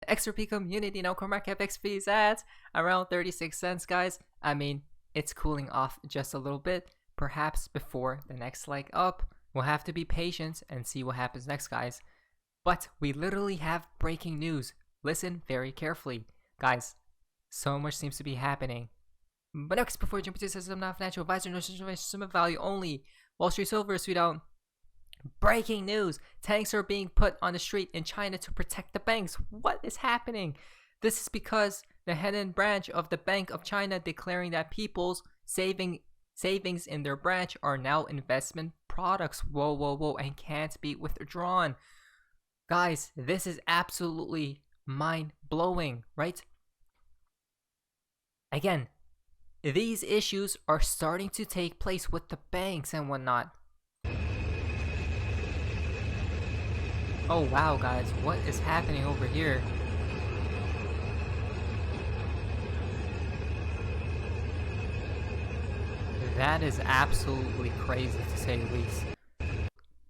XRP community. Now CoinMarketCap XP is at around 36 cents, guys. I mean, it's cooling off just a little bit, perhaps before the next leg up. We'll have to be patient and see what happens next, guys. But we literally have breaking news. Listen very carefully, guys. So much seems to be happening. But next, before jumping to the system, not financial advisor, no system of value only. Wall Street Silver, sweetheart. Breaking news! Tanks are being put on the street in China to protect the banks. What is happening? This is because the Henan branch of the Bank of China declaring that people's savings in their branch are now investment products. Whoa, whoa, whoa, and can't be withdrawn. Guys, this is absolutely mind-blowing, right? Again, these issues are starting to take place with the banks and whatnot. Oh wow, guys, what is happening over here? That is absolutely crazy to say the least.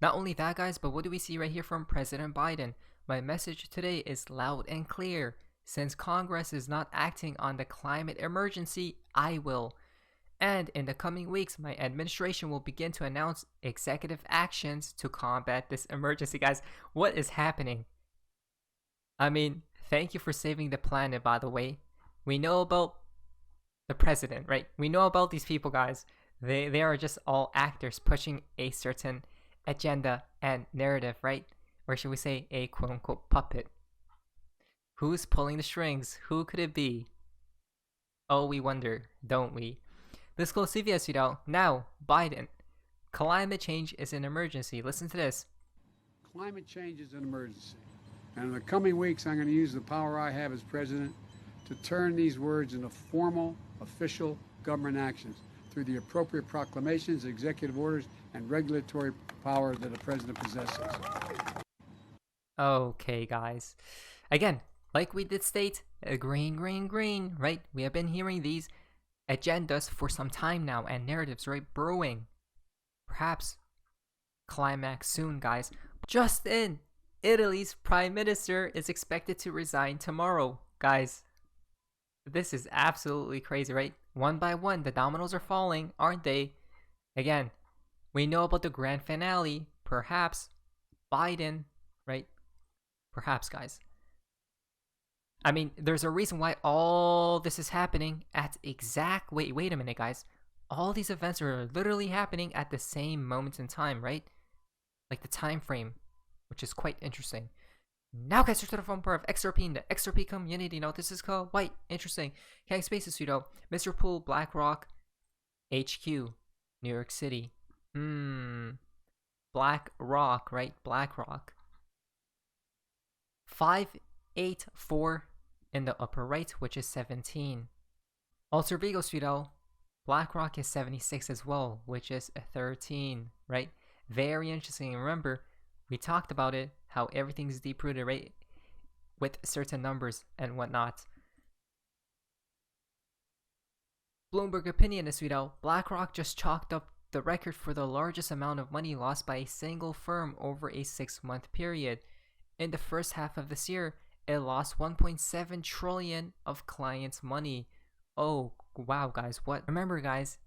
Not only that, guys, but what do we see right here from President Biden? My message today is loud and clear. Since Congress is not acting on the climate emergency, I will. And in the coming weeks, my administration will begin to announce executive actions to combat this emergency. Guys, what is happening? I mean, thank you for saving the planet, by the way. We know about the president, right? We know about these people, guys. They are just all actors pushing a certain agenda and narrative, right? Or should we say a quote-unquote puppet? Who's pulling the strings? Who could it be? Oh, we wonder, don't we? This close CVS, you know. Now, Biden. Climate change is an emergency. Listen to this. Climate change is an emergency. And in the coming weeks, I'm going to use the power I have as president to turn these words into formal, official government actions through the appropriate proclamations, executive orders, and regulatory power that the president possesses. Okay, guys. Again, like we did state, green, green, green, right? We have been hearing these agendas for some time now and narratives, right, brewing. Perhaps climax soon, guys. Just in, Italy's prime minister is expected to resign tomorrow. Guys, this is absolutely crazy, right? One by one, the dominoes are falling, aren't they? Again, we know about the grand finale. Perhaps Biden, right? Perhaps, guys. I mean, there's a reason why all this is happening at exact... Wait a minute, guys. All these events are literally happening at the same moment in time, right? Like the time frame, which is quite interesting. Now, guys, to the phone part of XRP in the XRP community. Now, this is called quite interesting. Gang Spaces, you know. Mr. Pool, BlackRock, HQ, New York City. BlackRock, right? BlackRock. 584 in the upper right, which is 17. Alter Vigo, Sweeto. BlackRock is 76 as well, which is 13, right? Very interesting. Remember, we talked about it, how everything's deep-rooted, right? With certain numbers and whatnot. Bloomberg opinion is, Sweeto. BlackRock just chalked up the record for the largest amount of money lost by a single firm over a 6-month period. In the first half of this year, it lost 1.7 trillion of clients' money. Oh, wow, guys, what? Remember, guys,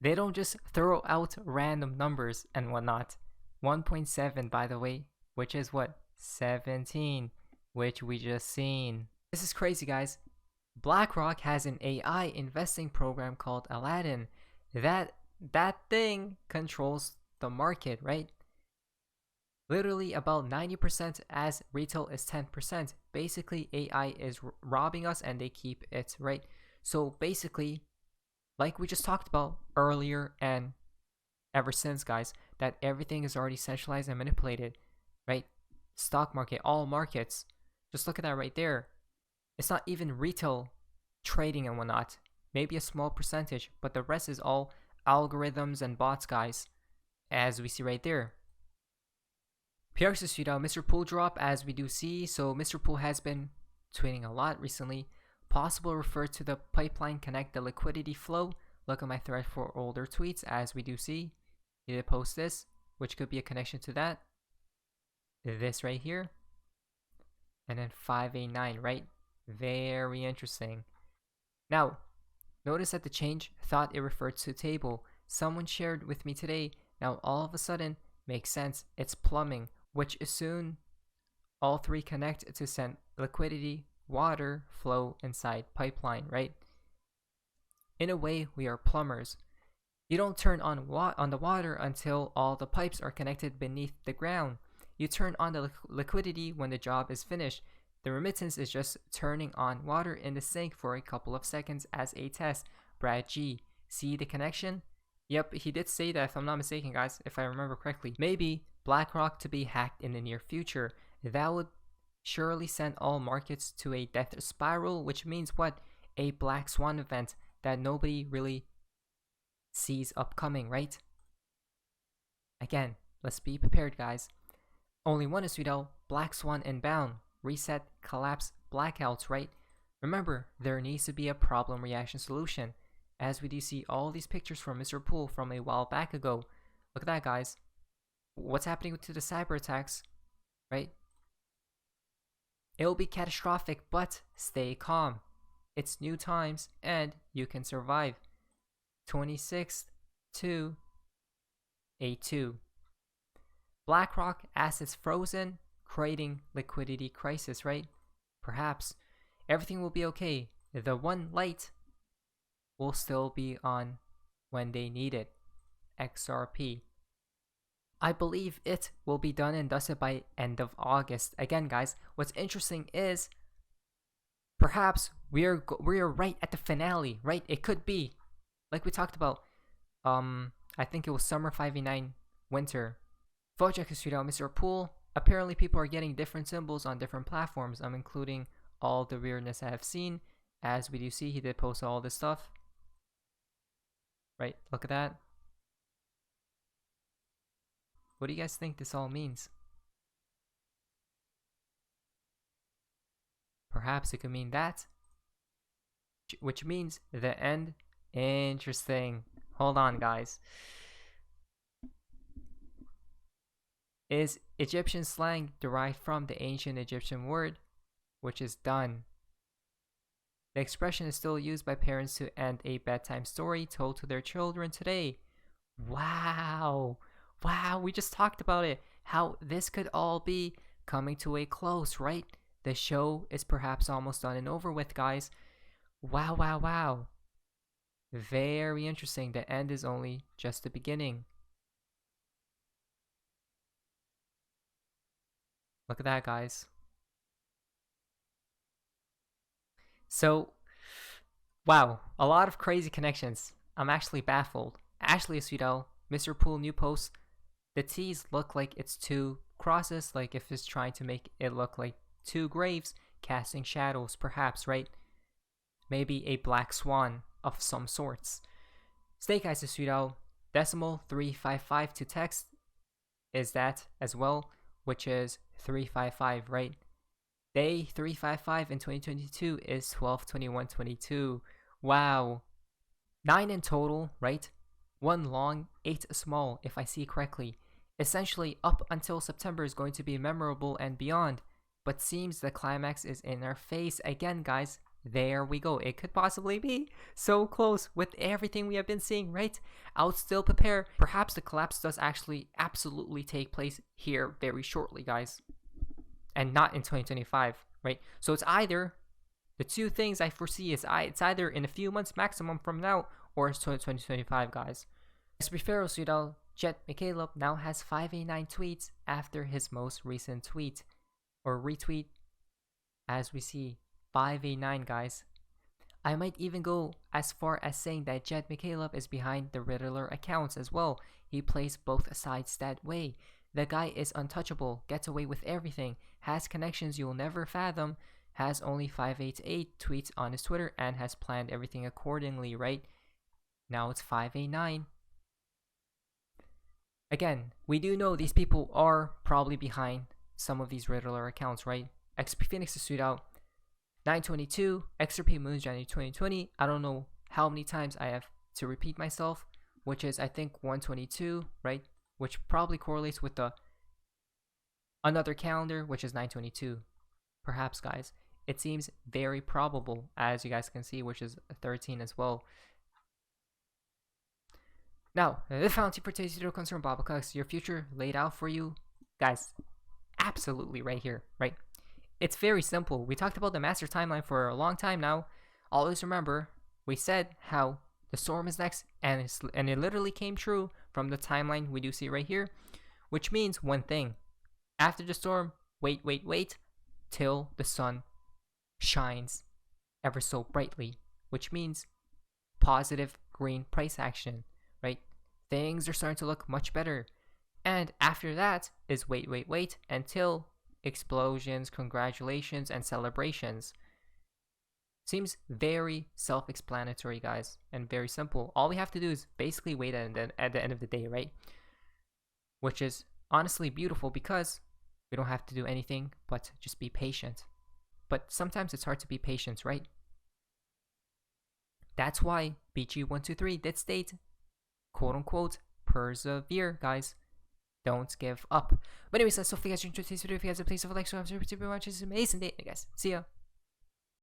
they don't just throw out random numbers and whatnot. 1.7, by the way, which is what? 17, which we just seen. This is crazy, guys. BlackRock has an AI investing program called Aladdin. That thing controls the market, right? Literally about 90% as retail is 10%. Basically, AI is robbing us and they keep it, right? So basically, like we just talked about earlier and ever since, guys, that everything is already centralized and manipulated, right? Stock market, all markets. Just look at that right there. It's not even retail trading and whatnot. Maybe a small percentage, but the rest is all algorithms and bots, guys, as we see right there. PRX is Mr. Pool drop, as we do see. So Mr. Pool has been tweeting a lot recently. Possible refer to the pipeline connect the liquidity flow. Look at my thread for older tweets, as we do see. He did post this, which could be a connection to that. This right here. and then 589, right? Very interesting. Now, notice that the change thought it referred to table. Someone shared with me today. Now all of a sudden makes sense. It's plumbing, which is soon all three connect to send liquidity, water, flow inside pipeline, right? In a way, we are plumbers. You don't turn on the water until all the pipes are connected beneath the ground. You turn on the liquidity when the job is finished. The remittance is just turning on water in the sink for a couple of seconds as a test. Brad G. See the connection? Yep, he did say that if I'm not mistaken, guys, if I remember correctly. Maybe BlackRock to be hacked in the near future. That would surely send all markets to a death spiral, which means what? A black swan event that nobody really sees upcoming, right? Again, let's be prepared, guys. Only one is Sweeto, black swan inbound, reset, collapse, blackouts, right? Remember, there needs to be a problem reaction solution, as we do see all these pictures from Mr. Poole from a while back ago. Look at that, guys. What's happening to the cyber attacks, right? It'll be catastrophic, but stay calm. It's new times and you can survive. 26th to A2. BlackRock assets frozen, creating liquidity crisis, right? Perhaps everything will be okay. The one light will still be on when they need it. XRP. I believe it will be done and dusted by end of August. Again, guys, what's interesting is perhaps we're right at the finale, right? It could be like we talked about. I think it was summer 589, winter. Wojciech is out, Mr. Poole. Apparently, people are getting different symbols on different platforms. I'm including all the weirdness I have seen. As we do see, he did post all this stuff. Right? Look at that. What do you guys think this all means? Perhaps it could mean that, which means the end. Interesting. Hold on, guys. Is Egyptian slang derived from the ancient Egyptian word, which is done? The expression is still used by parents to end a bedtime story told to their children today. Wow. Wow, we just talked about it. How this could all be coming to a close, right? The show is perhaps almost done and over with, guys. Wow, wow, wow. Very interesting. The end is only just the beginning. Look at that, guys. So, wow, a lot of crazy connections. I'm actually baffled. Ashley Sweeto, Mr. Poole new post. The T's look like it's two crosses, like if it's trying to make it look like two graves casting shadows, perhaps, right? Maybe a black swan of some sorts. Snake Eyes is Sweeto, decimal 355 to text is that as well, which is 355, right? Day 355 in 2022 is 12/21/22. Wow. 9 in total, right? 1 long, 8 small, if I see correctly. Essentially, up until September is going to be memorable and beyond. But seems the climax is in our face again, guys. There we go. It could possibly be so close with everything we have been seeing, right? I'll still prepare. Perhaps the collapse does actually absolutely take place here very shortly, guys. And not in 2025, right? So it's either, the two things I foresee is it's either in a few months maximum from now, or it's 2025, guys. XRP From Jet McCaleb now has 589 tweets after his most recent tweet, or retweet, as we see. 589, guys. I might even go as far as saying that Jet McCaleb is behind the Riddler accounts as well. He plays both sides that way. The guy is untouchable, gets away with everything, has connections you'll never fathom, has only 588 tweets on his Twitter, and has planned everything accordingly, right? Now it's 589. Again, we do know these people are probably behind some of these Riddler accounts, right? XP Phoenix is sued out. 922, XRP Moons January 2020. I don't know how many times I have to repeat myself, which is I think 122, right? Which probably correlates with the another calendar, which is 922. Perhaps, guys. It seems very probable, as you guys can see, which is 13 as well. Now, the fountain for today's video comes from Babacux. Your future laid out for you, guys. Absolutely right here, right? It's very simple. We talked about the master timeline for a long time now. Always remember, we said how the storm is next, and it literally came true from the timeline we do see right here, which means one thing. After the storm, wait till the sun shines ever so brightly, which means positive green price action, right? Things are starting to look much better. And after that is wait until explosions, congratulations, and celebrations. Seems very self-explanatory, guys, and very simple. All we have to do is basically wait at the end of the day, right? Which is honestly beautiful because we don't have to do anything but just be patient. But sometimes it's hard to be patient, right? That's why BG123 did state, quote unquote, persevere, guys. Don't give up. But anyways, that's all for you guys. Enjoyed today's video. If you guys have, please leave a like, subscribe to watch. It's an amazing day, guys. See ya.